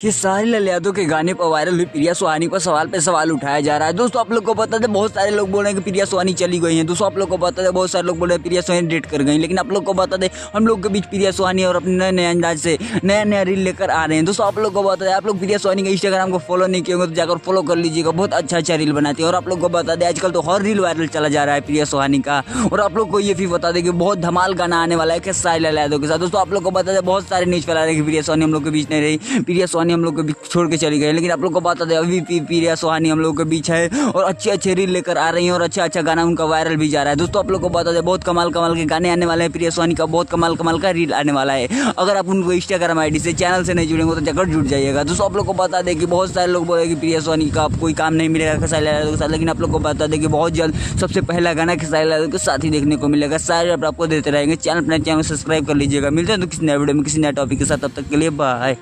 कि सारी लाल यादव के गाने पर वायरल हुई प्रिया सुहानी पर सवाल पे सवाल उठाया जा रहा है। दोस्तों आप लोग को बता दें, बहुत सारे लोग बोल रहे हैं कि प्रिया सुहानी चली गई हैं। दोस्तों आप लोग को बता दें, बहुत सारे लोग बोल रहे हैं प्रिया सुहानी डेट कर गई। लेकिन आप लोग को बता दें, हम लोग के बीच प्रिया सुहानी और अपने नए नए अंदाज से नया नया रील लेकर आ रहे हैं। दोस्तों आप लोग को बता दें, आप लोग प्रिया सुहानी के इंस्टाग्राम को फॉलो नहीं किए होंगे तो जाकर फॉलो कर लीजिएगा। बहुत अच्छा रील बनाती है। और आप लोग को बता दें, आजकल तो हर रील वायरल चला जा रहा है प्रिया सुहानी का। और आप लोग को ये भी बता दें कि बहुत धमाल गाना आने वाला है खेसारी लाल यादव के साथ। दोस्तों आप लोग को बता दें, बहुत सारे न्यूज़ फैला रहे हैं कि प्रिया सुहानी हम लोग के बीच नहीं रही, प्रिया सुहानी हम लोग के बीच छोड़ के चली गई। लेकिन आप लोग को बता दें, अभी प्रिया सुहानी हम लोग के बीच है और अच्छे रील लेकर आ रही हैं और अच्छा गाना उनका वायरल भी जा रहा है। दोस्तों आप लोग को बता दें, बहुत कमाल के गाने आने वाले हैं। प्रिया सुहानी का बहुत कमाल का रील आने वाला है। अगर आप उनको इंस्टाग्राम आईडी से चैनल से नहीं जुड़ेंगे तो जाकर जुड़ जाइएगा। दोस्तों आप लोग को बता दें कि बहुत सारे लोग बोले कि प्रिया सुहानी का कोई काम नहीं मिलेगा खेसारी लाल यादव के साथ। लेकिन आप लोग को बता दें कि बहुत जल्द सबसे पहला गाना खेसारी लाल यादव के साथ ही देखने को मिलेगा। सारे आपको देते रहेंगे। चैनल सब्सक्राइब कर लीजिएगा। मिलते हैं तो किसी नए वीडियो में किसी नए टॉपिक के साथ। तब तक के लिए बाय।